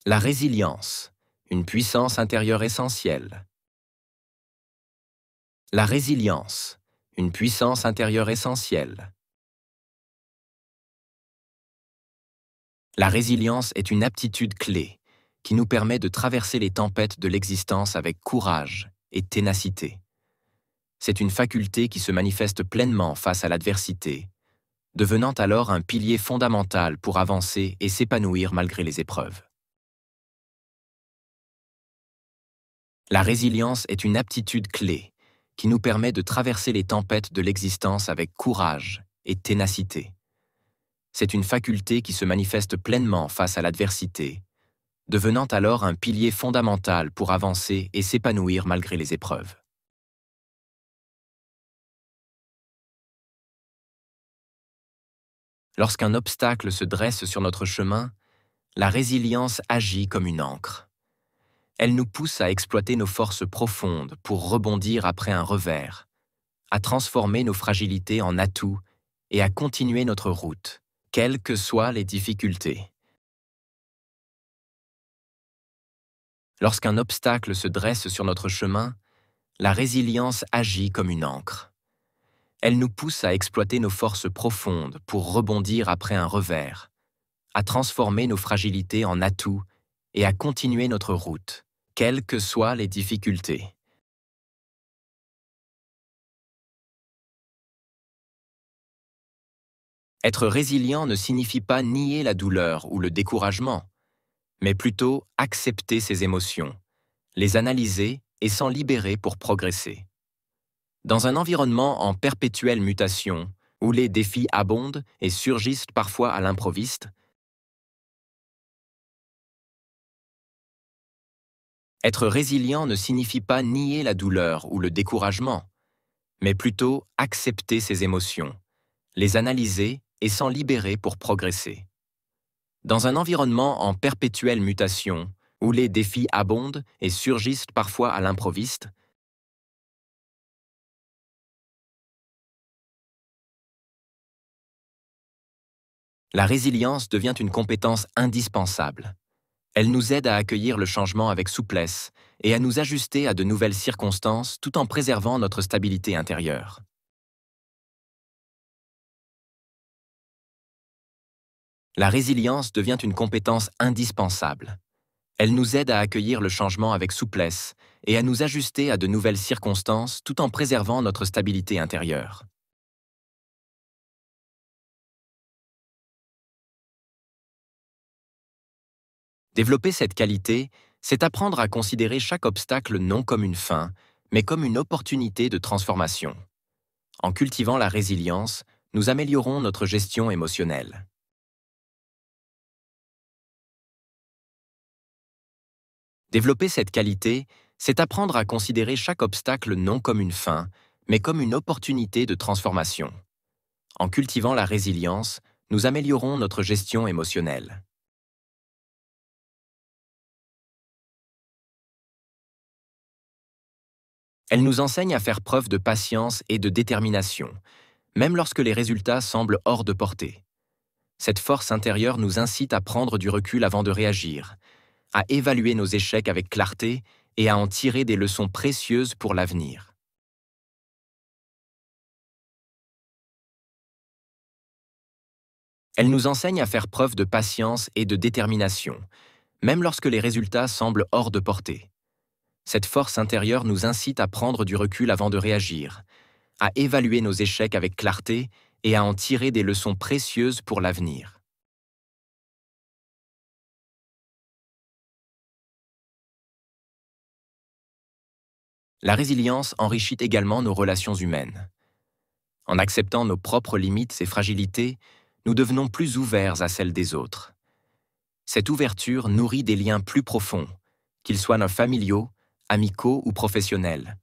La résilience, une puissance intérieure essentielle. La résilience, une puissance intérieure essentielle. La résilience est une aptitude clé qui nous permet de traverser les tempêtes de l'existence avec courage et ténacité. C'est une faculté qui se manifeste pleinement face à l'adversité, devenant alors un pilier fondamental pour avancer et s'épanouir malgré les épreuves. La résilience est une aptitude clé qui nous permet de traverser les tempêtes de l'existence avec courage et ténacité. C'est une faculté qui se manifeste pleinement face à l'adversité, devenant alors un pilier fondamental pour avancer et s'épanouir malgré les épreuves. Lorsqu'un obstacle se dresse sur notre chemin, la résilience agit comme une ancre. Elle nous pousse à exploiter nos forces profondes pour rebondir après un revers, à transformer nos fragilités en atouts et à continuer notre route, quelles que soient les difficultés. Lorsqu'un obstacle se dresse sur notre chemin, la résilience agit comme une ancre. Elle nous pousse à exploiter nos forces profondes pour rebondir après un revers, à transformer nos fragilités en atouts et à continuer notre route, quelles que soient les difficultés. Être résilient ne signifie pas nier la douleur ou le découragement, mais plutôt accepter ses émotions, les analyser et s'en libérer pour progresser. Dans un environnement en perpétuelle mutation, où les défis abondent et surgissent parfois à l'improviste, être résilient ne signifie pas nier la douleur ou le découragement, mais plutôt accepter ses émotions, les analyser et s'en libérer pour progresser. Dans un environnement en perpétuelle mutation, où les défis abondent et surgissent parfois à l'improviste, la résilience devient une compétence indispensable. Elle nous aide à accueillir le changement avec souplesse et à nous ajuster à de nouvelles circonstances tout en préservant notre stabilité intérieure. La résilience devient une compétence indispensable. Elle nous aide à accueillir le changement avec souplesse et à nous ajuster à de nouvelles circonstances tout en préservant notre stabilité intérieure. Développer cette qualité, c'est apprendre à considérer chaque obstacle non comme une fin, mais comme une opportunité de transformation. En cultivant la résilience, nous améliorons notre gestion émotionnelle. Développer cette qualité, c'est apprendre à considérer chaque obstacle non comme une fin, mais comme une opportunité de transformation. En cultivant la résilience, nous améliorons notre gestion émotionnelle. Elle nous enseigne à faire preuve de patience et de détermination, même lorsque les résultats semblent hors de portée. Cette force intérieure nous incite à prendre du recul avant de réagir, à évaluer nos échecs avec clarté et à en tirer des leçons précieuses pour l'avenir. Elle nous enseigne à faire preuve de patience et de détermination, même lorsque les résultats semblent hors de portée. Cette force intérieure nous incite à prendre du recul avant de réagir, à évaluer nos échecs avec clarté et à en tirer des leçons précieuses pour l'avenir. La résilience enrichit également nos relations humaines. En acceptant nos propres limites et fragilités, nous devenons plus ouverts à celles des autres. Cette ouverture nourrit des liens plus profonds, qu'ils soient nos familiaux, amicaux ou professionnels.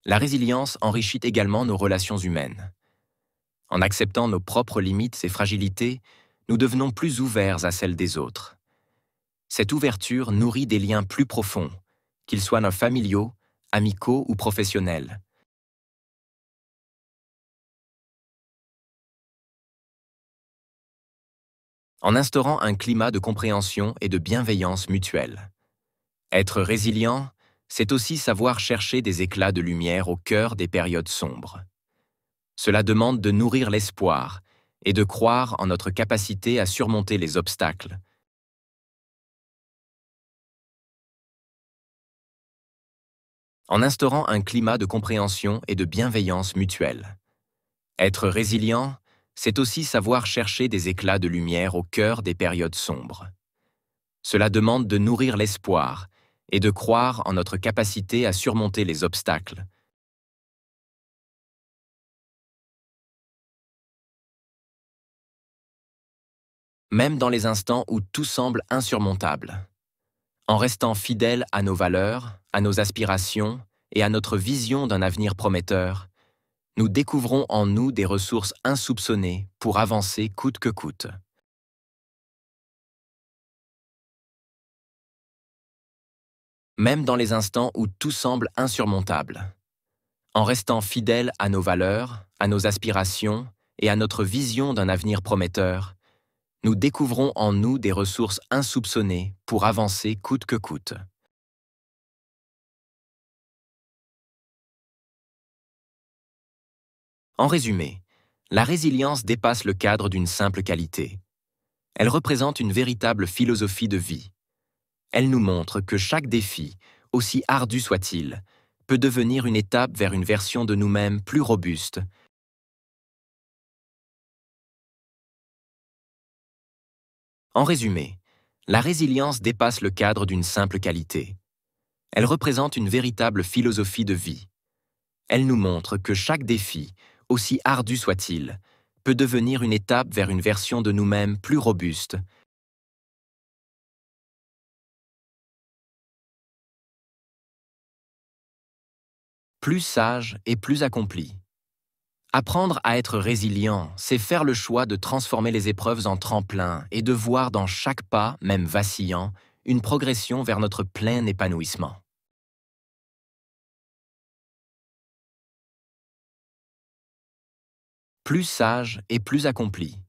La résilience enrichit également nos relations humaines. En acceptant nos propres limites et fragilités, nous devenons plus ouverts à celles des autres. Cette ouverture nourrit des liens plus profonds, qu'ils soient nos familiaux, amicaux ou professionnels. en instaurant un climat de compréhension et de bienveillance mutuelle. Être résilient, c'est aussi savoir chercher des éclats de lumière au cœur des périodes sombres. Cela demande de nourrir l'espoir et de croire en notre capacité à surmonter les obstacles. En instaurant un climat de compréhension et de bienveillance mutuelle. Être résilient, c'est aussi savoir chercher des éclats de lumière au cœur des périodes sombres. Cela demande de nourrir l'espoir et de croire en notre capacité à surmonter les obstacles. Même dans les instants où tout semble insurmontable. En restant fidèles à nos valeurs, à nos aspirations et à notre vision d'un avenir prometteur, nous découvrons en nous des ressources insoupçonnées pour avancer coûte que coûte. Même dans les instants où tout semble insurmontable. En restant fidèles à nos valeurs, à nos aspirations et à notre vision d'un avenir prometteur, nous découvrons en nous des ressources insoupçonnées pour avancer coûte que coûte. En résumé, la résilience dépasse le cadre d'une simple qualité. Elle représente une véritable philosophie de vie. Elle nous montre que chaque défi, aussi ardu soit-il, peut devenir une étape vers une version de nous-mêmes plus robuste. En résumé, la résilience dépasse le cadre d'une simple qualité. Elle représente une véritable philosophie de vie. Elle nous montre que chaque défi, aussi ardu soit-il, peut devenir une étape vers une version de nous-mêmes plus robuste. Plus sage et plus accompli. Apprendre à être résilient, c'est faire le choix de transformer les épreuves en tremplin et de voir dans chaque pas, même vacillant, une progression vers notre plein épanouissement. Plus sage et plus accompli.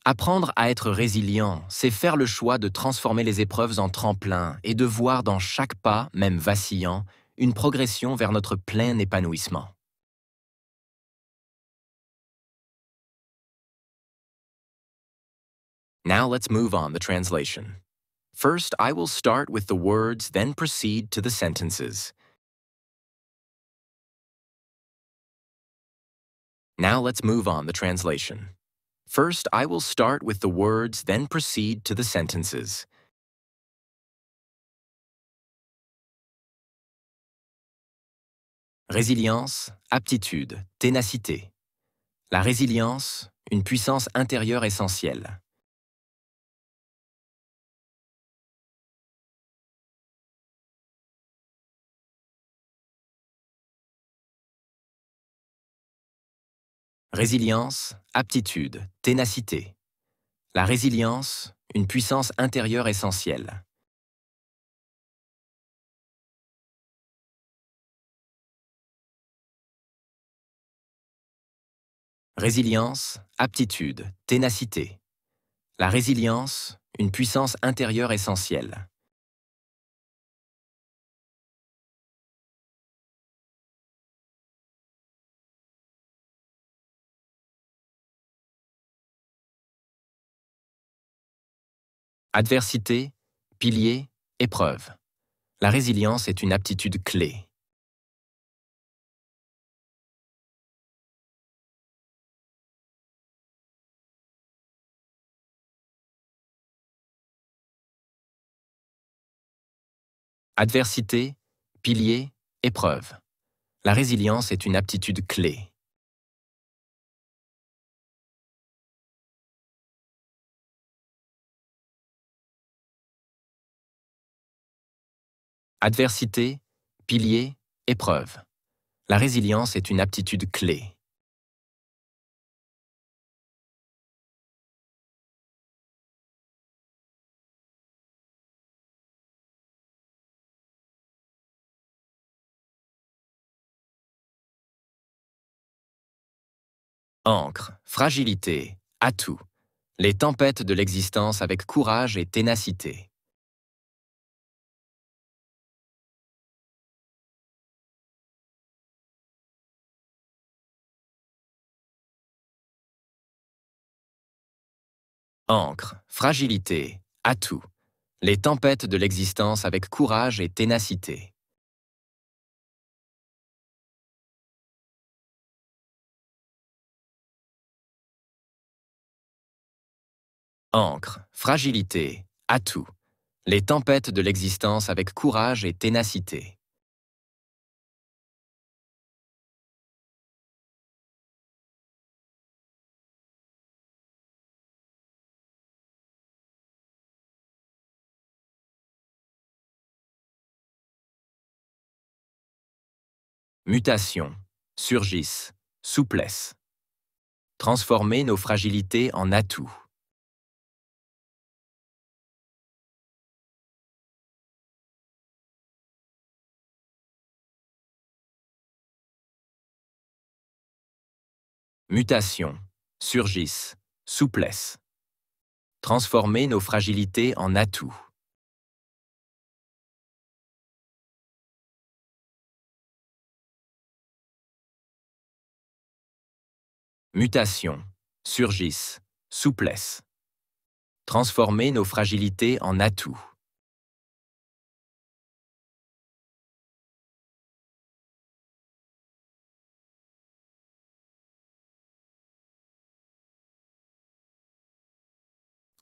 Apprendre à être résilient, c'est faire le choix de transformer les épreuves en tremplin et de voir dans chaque pas, même vacillant, une progression vers notre plein épanouissement. Now let's move on the translation. First, I will start with the words, then proceed to the sentences. Now let's move on the translation. First, I will start with the words, then proceed to the sentences. Résilience, aptitude, ténacité. La résilience, une puissance intérieure essentielle. Résilience, aptitude, ténacité. La résilience, une puissance intérieure essentielle. Résilience, aptitude, ténacité. La résilience, une puissance intérieure essentielle. Adversité, pilier, épreuve. La résilience est une aptitude clé. Adversité, pilier, épreuve. La résilience est une aptitude clé. Adversité, pilier, épreuve. La résilience est une aptitude clé. Encre, fragilité, atout. les tempêtes de l'existence avec courage et ténacité. Ancre, fragilité, atout, les tempêtes de l'existence avec courage et ténacité. Ancre, fragilité, atout, les tempêtes de l'existence avec courage et ténacité. Mutation, surgissent, souplesse. Transformer nos fragilités en atouts. Mutation, surgissent, souplesse. Transformer nos fragilités en atouts. Mutation, surgissent, souplesse. Transformer nos fragilités en atouts.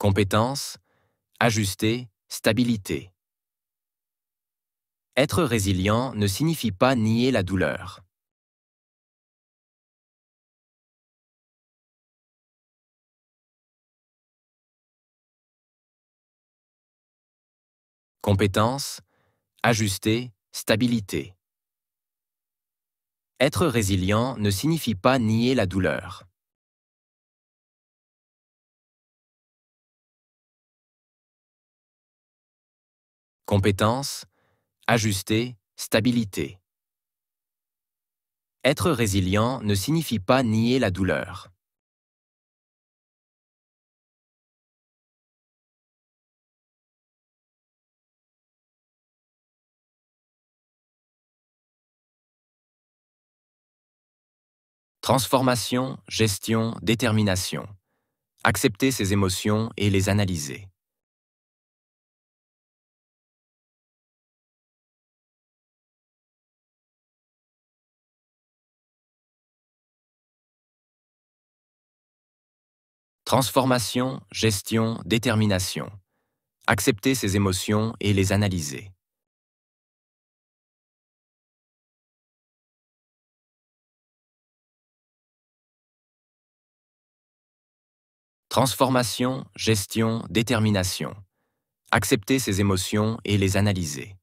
Compétences, ajuster, stabilité. Être résilient ne signifie pas nier la douleur. Compétences, ajuster, stabilité. Être résilient ne signifie pas nier la douleur. Compétences, ajuster, stabilité. Être résilient ne signifie pas nier la douleur. Transformation, gestion, détermination. Accepter ses émotions et les analyser. Transformation, gestion, détermination. Accepter ses émotions et les analyser. Transformation, gestion, détermination. Accepter ses émotions et les analyser.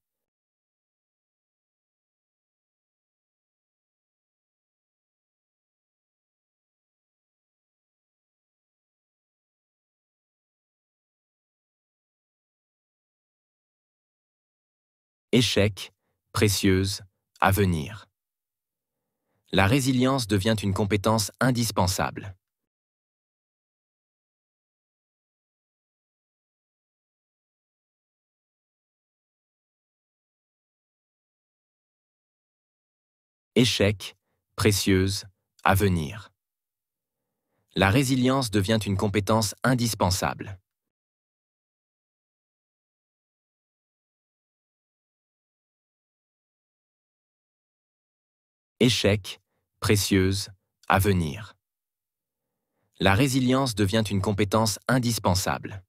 Échec, précieuse, à venir. La résilience devient une compétence indispensable. Échec, précieuse, à venir. La résilience devient une compétence indispensable. Échec, précieuse, à venir. La résilience devient une compétence indispensable.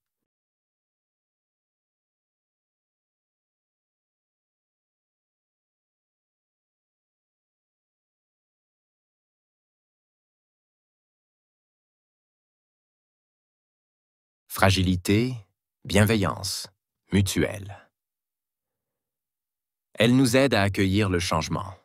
Fragilité, bienveillance, mutuelle. Elle nous aide à accueillir le changement.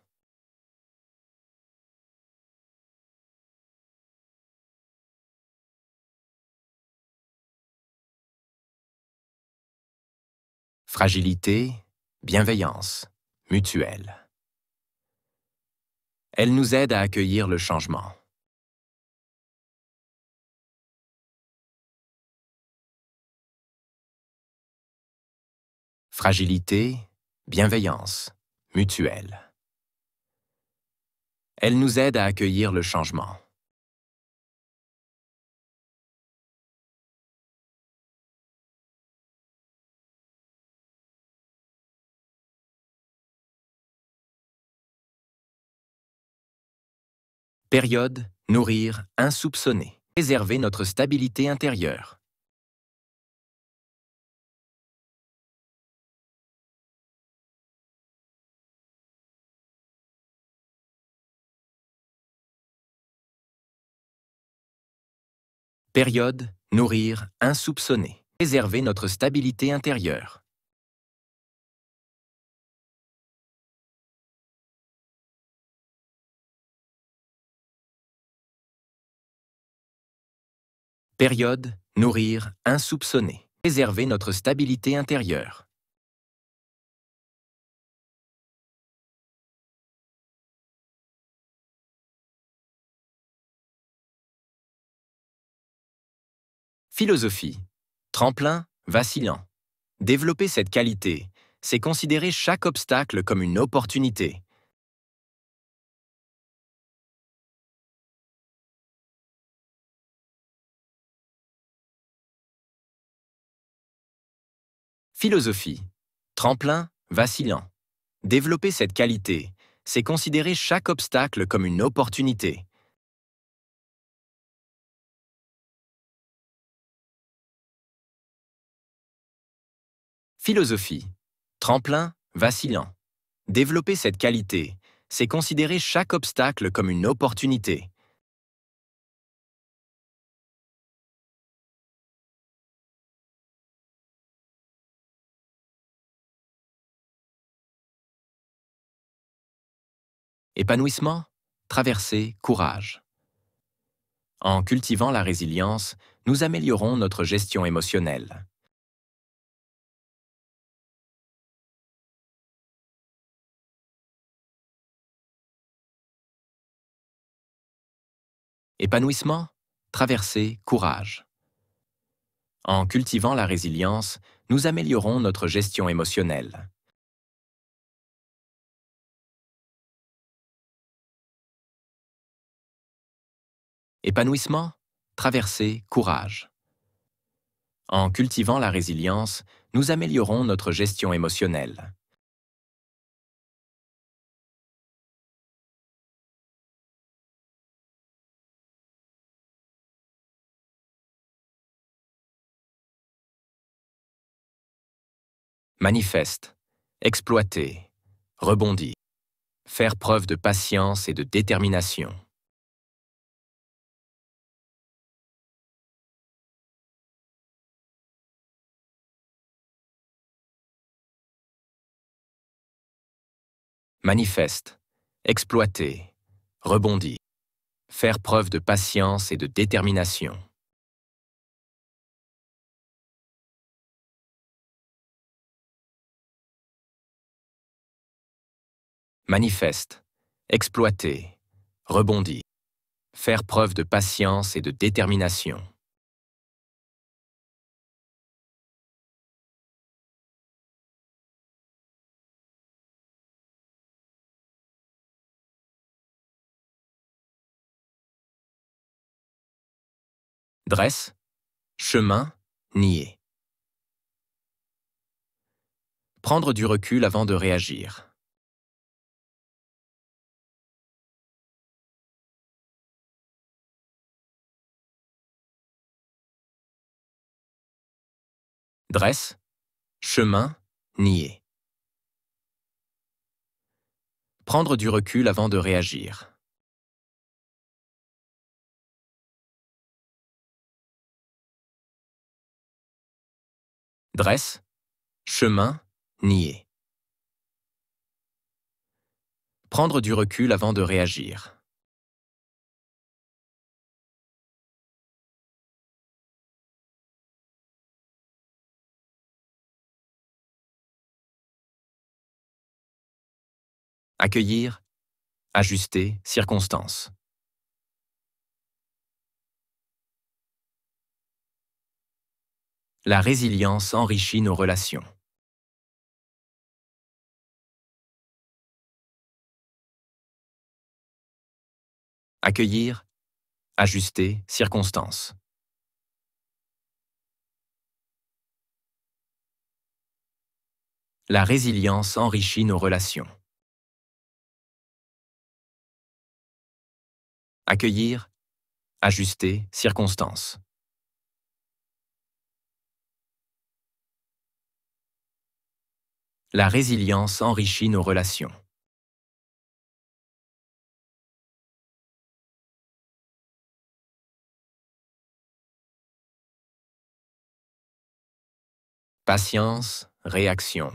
Fragilité, bienveillance, mutuelle. Elle nous aide à accueillir le changement. fragilité, bienveillance, mutuelle. Elle nous aide à accueillir le changement. Période, nourrir, insoupçonné. Préserver notre stabilité intérieure. Période, nourrir, insoupçonné. Préserver notre stabilité intérieure. Période, nourrir, insoupçonné. Préserver notre stabilité intérieure. Philosophie. Tremplin, vacillant. Développer cette qualité, c'est considérer chaque obstacle comme une opportunité. Philosophie. Tremplin, vacillant. Développer cette qualité, c'est considérer chaque obstacle comme une opportunité. Philosophie. Tremplin, vacillant. Développer cette qualité, c'est considérer chaque obstacle comme une opportunité. Épanouissement, traversée, courage. En cultivant la résilience, nous améliorons notre gestion émotionnelle. Épanouissement, traversée, courage. En cultivant la résilience, nous améliorons notre gestion émotionnelle. Épanouissement, traversée, courage. En cultivant la résilience, nous améliorons notre gestion émotionnelle. Manifeste, exploiter, rebondir, faire preuve de patience et de détermination. Manifeste, exploiter, rebondir, faire preuve de patience et de détermination. Manifeste, exploiter, rebondir, faire preuve de patience et de détermination. Dresse, chemin, nier. Prendre du recul avant de réagir. Dresse, chemin, nier. Prendre du recul avant de réagir. Dresse, chemin, nier. Prendre du recul avant de réagir. Accueillir, ajuster, circonstance. La résilience enrichit nos relations. Accueillir, ajuster, circonstance. La résilience enrichit nos relations. Accueillir, ajuster, circonstance. La résilience enrichit nos relations. Patience, réaction,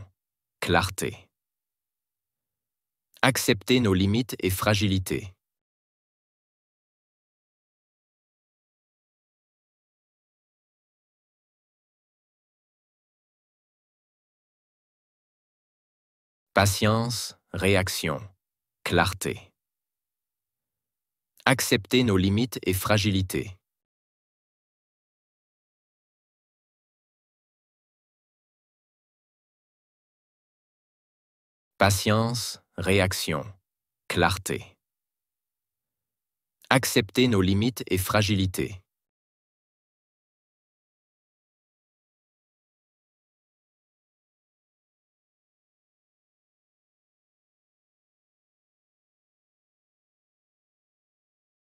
clarté. Accepter nos limites et fragilités. Patience, réaction, clarté. Accepter nos limites et fragilités. Patience, réaction, clarté. Accepter nos limites et fragilités.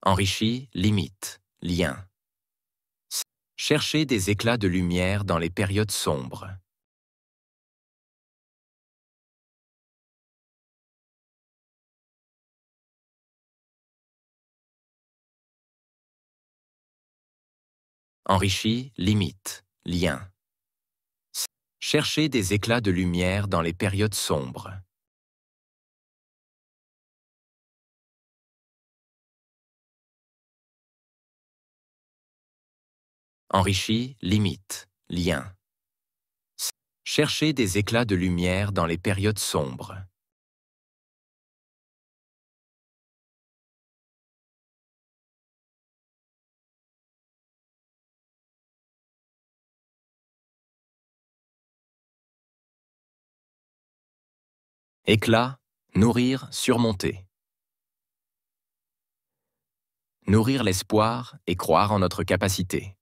Enrichit, limite, lien. Chercher des éclats de lumière dans les périodes sombres. Enrichit, limite, lien. Chercher des éclats de lumière dans les périodes sombres. Enrichit, limite, lien. Chercher des éclats de lumière dans les périodes sombres. Éclat, nourrir, surmonter. Nourrir l'espoir et croire en notre capacité.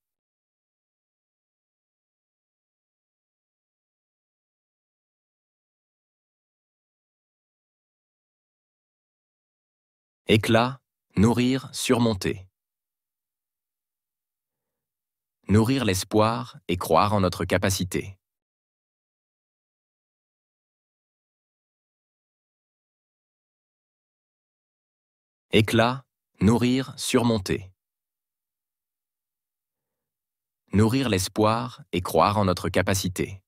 Éclat, nourrir, surmonter. Nourrir l'espoir et croire en notre capacité. Éclat, nourrir, surmonter. Nourrir l'espoir et croire en notre capacité.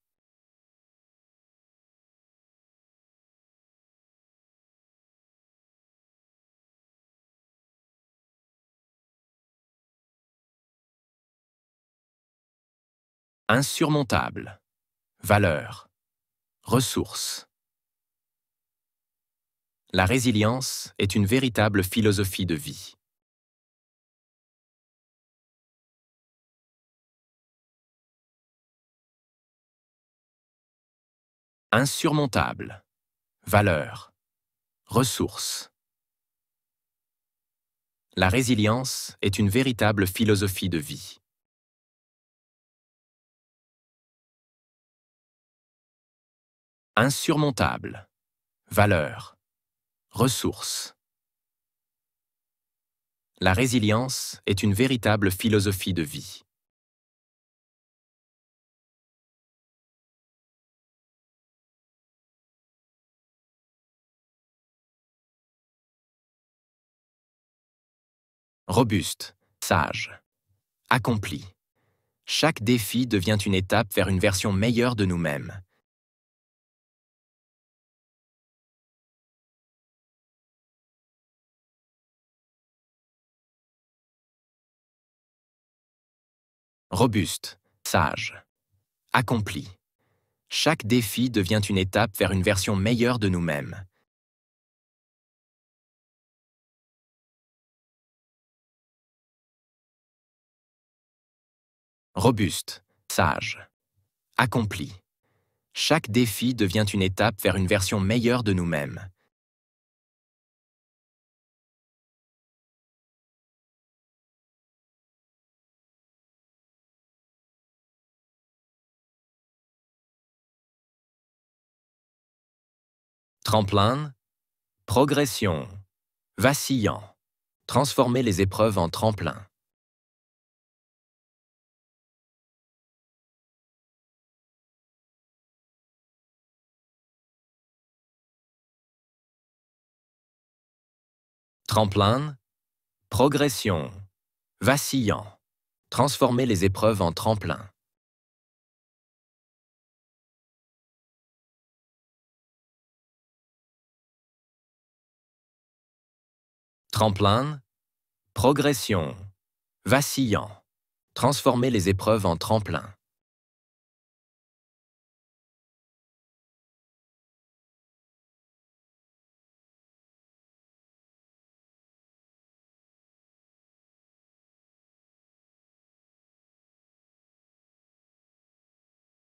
Insurmontable. Valeur. Ressources. La résilience est une véritable philosophie de vie. Insurmontable. Valeur. Ressources. La résilience est une véritable philosophie de vie. Insurmontable. Valeur. Ressources. La résilience est une véritable philosophie de vie. Robuste, sage, accompli. Chaque défi devient une étape vers une version meilleure de nous-mêmes. Robuste, sage, accompli. Chaque défi devient une étape vers une version meilleure de nous-mêmes. Robuste, sage, accompli. Chaque défi devient une étape vers une version meilleure de nous-mêmes. Tremplin, progression, vacillant. Transformer les épreuves en tremplin. Tremplin, progression, vacillant. Transformer les épreuves en tremplin. Tremplin, progression, vacillant. Transformer les épreuves en tremplin.